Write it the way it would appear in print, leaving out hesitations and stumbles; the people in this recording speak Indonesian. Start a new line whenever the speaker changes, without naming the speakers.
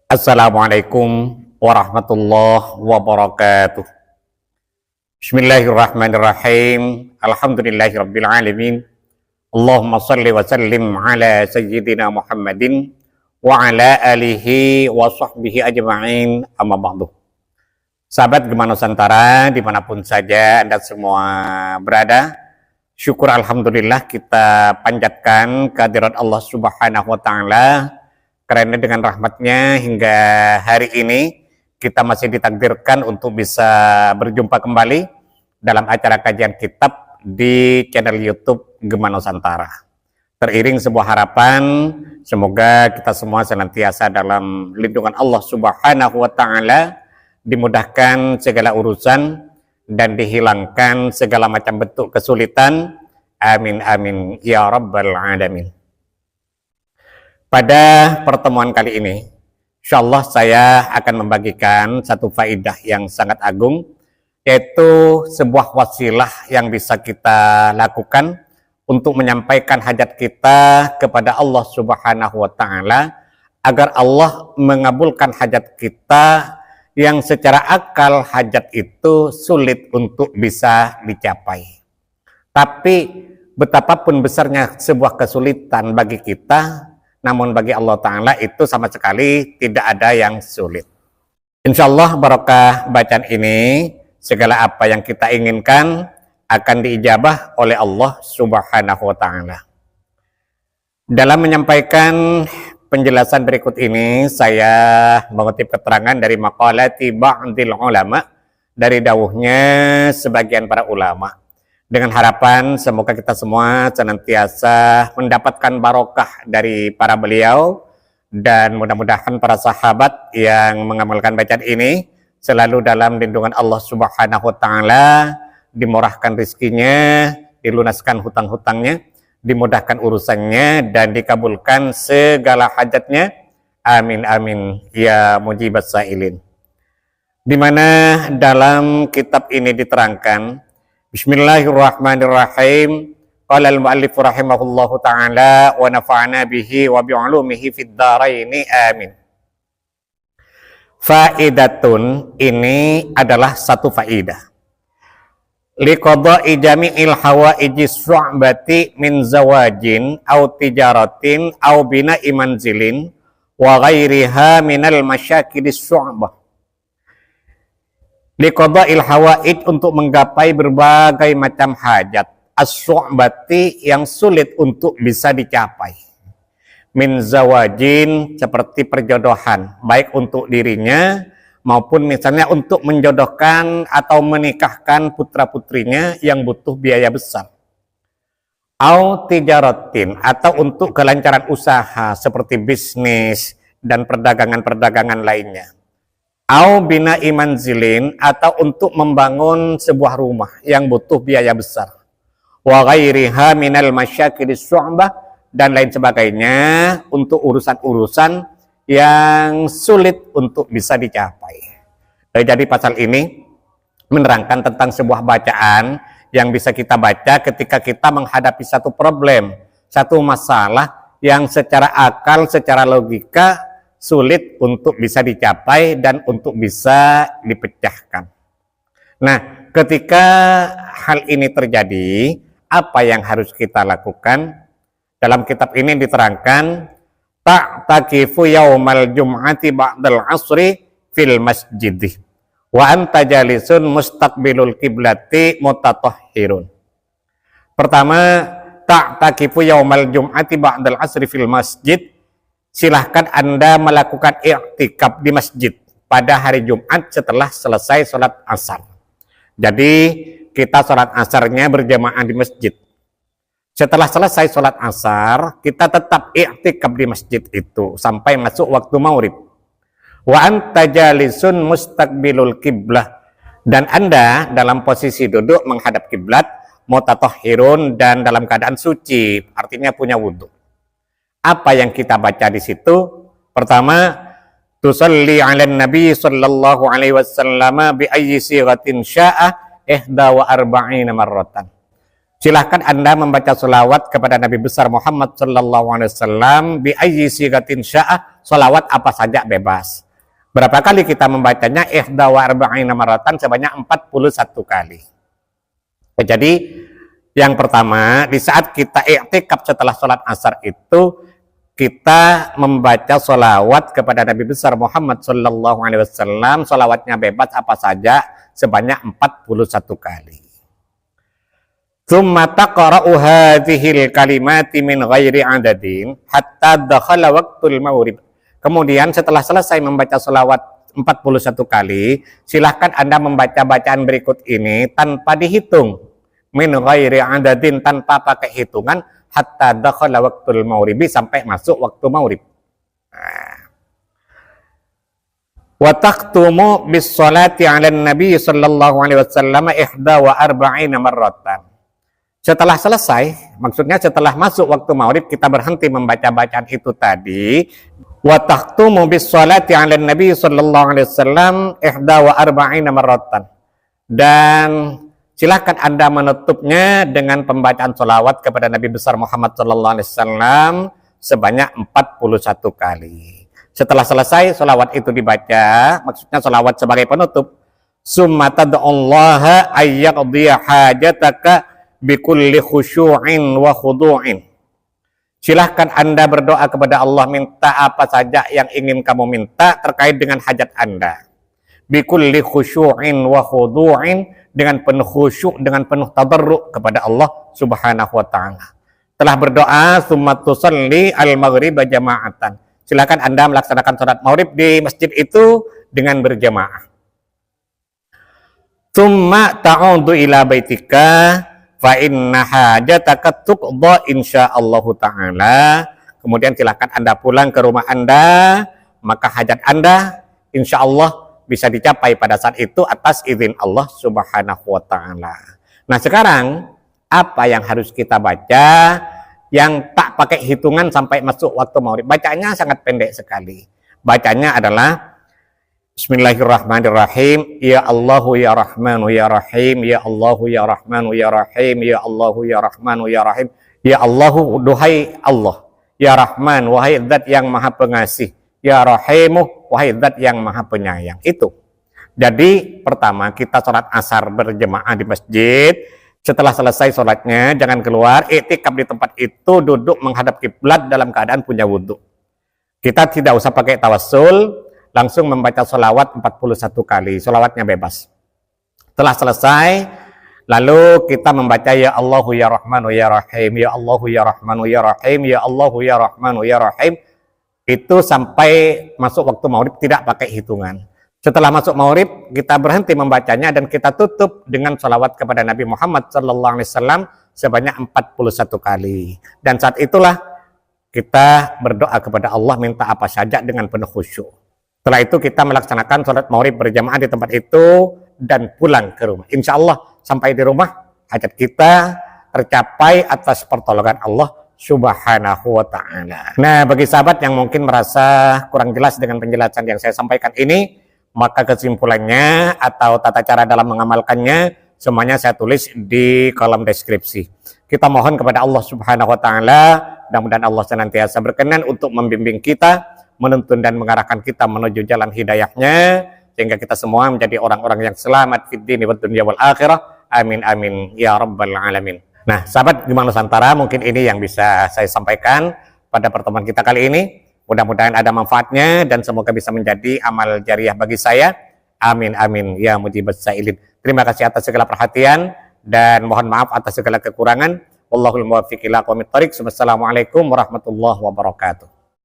Assalamualaikum warahmatullahi wabarakatuh. Bismillahirrahmanirrahim. Alhamdulillahirabbil alamin. Allahumma shalli wa sallim ala sayyidina Muhammadin wa ala alihi wa sahbihi ajma'in. Amma ba'du. Sahabat Gema Nusantara dimanapun saja Anda semua berada, syukur alhamdulillah kita panjatkan kehadirat Allah Subhanahu wa taala, karena dengan rahmatnya hingga hari ini kita masih ditakdirkan untuk bisa berjumpa kembali dalam acara kajian kitab di channel YouTube Gema Nusantara. Teriring sebuah harapan, semoga kita semua senantiasa dalam lindungan Allah Subhanahu wa taala, dimudahkan segala urusan dan dihilangkan segala macam bentuk kesulitan. Amin amin ya rabbal alamin. Pada pertemuan kali ini, insyaallah saya akan membagikan satu faidah yang sangat agung, yaitu sebuah wasilah yang bisa kita lakukan untuk menyampaikan hajat kita kepada Allah Subhanahu wa taala, agar Allah mengabulkan hajat kita yang secara akal hajat itu sulit untuk bisa dicapai. Tapi betapapun besarnya sebuah kesulitan bagi kita, namun bagi Allah Ta'ala itu sama sekali tidak ada yang sulit. Insya Allah barokah bacaan ini, segala apa yang kita inginkan akan diijabah oleh Allah Subhanahu wa Ta'ala. Dalam menyampaikan penjelasan berikut ini, saya mengutip keterangan dari maqalati ba'dil ulama, dari dawuhnya sebagian para ulama, dengan harapan semoga kita semua senantiasa mendapatkan barokah dari para beliau, dan mudah-mudahan para sahabat yang mengamalkan bacaan ini selalu dalam lindungan Allah Subhanahu wa taala, dimurahkan rezekinya, dilunaskan hutang-hutangnya, dimudahkan urusannya, dan dikabulkan segala hajatnya. Amin amin ya mujibas sailin. Di mana dalam kitab ini diterangkan, Bismillahirrahmanirrahim. Qala al-muallif rahimahullahu ta'ala wa nafa'ana bihi wa bi'ulumihi fid dharaini amin. Faidatun, ini adalah satu faidah. Liqada'i jami'il hawaiji su'bati min zawajin au tijaratin au bina'i manzilin wa ghairiha minal masyakidis su'bah. Liqada'il hawaij, untuk menggapai berbagai macam hajat, as-su'bati, yang sulit untuk bisa dicapai. Min zawajin, seperti perjodohan, baik untuk dirinya maupun misalnya untuk menjodohkan atau menikahkan putra-putrinya yang butuh biaya besar. Au tijaratin, atau untuk kelancaran usaha seperti bisnis dan perdagangan-perdagangan lainnya. Au bina'i manzilin, atau untuk membangun sebuah rumah yang butuh biaya besar. Wa ghairiha minal masyakidis su'bah, dan lain sebagainya untuk urusan-urusan yang sulit untuk bisa dicapai. Jadi pasal ini menerangkan tentang sebuah bacaan yang bisa kita baca ketika kita menghadapi satu problem, satu masalah yang secara akal, secara logika sulit untuk bisa dicapai dan untuk bisa dipecahkan. Nah, ketika hal ini terjadi, apa yang harus kita lakukan? Dalam kitab ini diterangkan, ta'takifu yaumal jum'ati ba'dal asri fil masjid wa anta jalisun mustaqbilul kiblati mutatahhirun. Pertama, ta'takifu yaumal jum'ati ba'dal asri fil masjid, silahkan Anda melakukan i'tikaf di masjid pada hari Jumat setelah selesai sholat asar. Jadi kita sholat asarnya berjamaah di masjid. Setelah selesai sholat asar, kita tetap i'tikaf di masjid itu sampai masuk waktu maghrib. Wa anta jalisun mustaqbilul kiblah, dan Anda dalam posisi duduk menghadap kiblat, mutatahhirun, dan dalam keadaan suci, artinya punya wudhu. Apa yang kita baca di situ? Pertama, tusalli 'alan nabi sallallahu alaihi wasallam bi ayyi sighatin syaa ihda wa arba'ina marratan. Silahkan Anda membaca selawat kepada Nabi besar Muhammad sallallahu alaihi wasallam bi ayyi sighatin syaa, Sholawat apa saja bebas. Berapa kali kita membacanya? Ihda wa arba'ina maratan, sebanyak 41 kali. Jadi yang pertama, di saat kita i'tikaf setelah sholat asar itu, kita membaca sholawat kepada Nabi besar Muhammad Sallallahu Alaihi Wasallam. Sholawatnya bebas apa saja, sebanyak 41 kali. Tsumma taqra'u hadhil kalimati min ghairi adadin hatta dakhala waqtul maghrib. Kemudian setelah selesai membaca sholawat 41 kali, silahkan Anda membaca bacaan berikut ini tanpa dihitung. Min ghairi adadin, tanpa pakai hitungan, hatta dakhala waqtul maghribi, sampai masuk waktu maghrib. Wa taqtumu bis salati 'ala nabi sallallahu alaihi wasallam ihda wa arba'ina marratan. Setelah selesai, maksudnya setelah masuk waktu maghrib, kita berhenti membaca bacaan itu tadi. Wa taqtumu bis salati 'ala nabi sallallahu alaihi wasallam ihda wa arba'ina marratan. Dan silakan Anda menutupnya dengan pembacaan sholawat kepada Nabi besar Muhammad sallallahu alaihi wasallam sebanyak 41 kali. Setelah selesai sholawat itu dibaca, maksudnya sholawat sebagai penutup, summa tad'ullaha ayyaqdiya hajataka bikulli khusyu'in wa khudu'in. Silahkan Anda berdoa kepada Allah, minta apa saja yang ingin kamu minta terkait dengan hajat Anda. Bikulli khusyu'in wa khudu'in, dengan penuh khusyuk, dengan penuh tadarruk kepada Allah Subhanahu wa taala. Telah berdoa, summa tusalli al-maghriba jama'atan. Silakan Anda melaksanakan salat maghrib di masjid itu dengan berjamaah. Summa ta'udu ila baitika fa inna hajataka tuqda insyaallah taala. Kemudian silakan Anda pulang ke rumah Anda, maka hajat Anda insyaallah bisa dicapai pada saat itu atas izin Allah Subhanahu wa taala. Nah, sekarang apa yang harus kita baca yang tak pakai hitungan sampai masuk waktu maghrib? Bacanya sangat pendek sekali. Bacanya adalah Bismillahirrahmanirrahim. Ya Allahu ya Rahmanu ya Rahim. Ya Allahu ya Rahmanu ya Rahim. Ya Allahu ya Rahmanu ya Rahim. Ya Allahu, duhai Allah. Ya Rahman, wahai Zat yang Maha Pengasih. Ya Rahimu, wahai Zat yang Maha Penyayang. Itu. Jadi pertama kita sholat asar berjemaah di masjid. Setelah selesai sholatnya, jangan keluar, i'tikaf di tempat itu, duduk menghadap kiblat dalam keadaan punya wudhu. Kita tidak usah pakai tawassul, langsung membaca sholawat 41 kali. Sholawatnya bebas. Setelah selesai, lalu kita membaca Ya Allahu ya Rahmanu ya Rahim. Ya Allahu ya Rahmanu ya Rahim. Ya Allahu ya Rahmanu ya Rahim. Itu sampai masuk waktu maghrib, tidak pakai hitungan. Setelah masuk maghrib, kita berhenti membacanya dan kita tutup dengan sholawat kepada Nabi Muhammad SAW sebanyak 41 kali. Dan saat itulah kita berdoa kepada Allah, minta apa saja dengan penuh khusyuk. Setelah itu kita melaksanakan sholat maghrib berjamaah di tempat itu dan pulang ke rumah. Insya Allah sampai di rumah, hajat kita tercapai atas pertolongan Allah Subhanahu wa ta'ala. Nah, bagi sahabat yang mungkin merasa kurang jelas dengan penjelasan yang saya sampaikan ini, maka kesimpulannya atau tata cara dalam mengamalkannya semuanya saya tulis di kolom deskripsi. Kita mohon kepada Allah Subhanahu wa taala, mudah-mudahan Allah senantiasa berkenan untuk membimbing kita, menuntun dan mengarahkan kita menuju jalan hidayahnya, sehingga kita semua menjadi orang-orang yang selamat fid dini wad dunya wal akhirah. Amin amin ya rabbal alamin. Nah, sahabat Gema Nusantara, mungkin ini yang bisa saya sampaikan pada pertemuan kita kali ini. Mudah-mudahan ada manfaatnya dan semoga bisa menjadi amal jariah bagi saya. Amin amin ya mujibas sa'ilin. Terima kasih atas segala perhatian dan mohon maaf atas segala kekurangan. Wallahul muwaffiq ila aqwamit thoriq. Wassalamualaikum warahmatullahi wabarakatuh.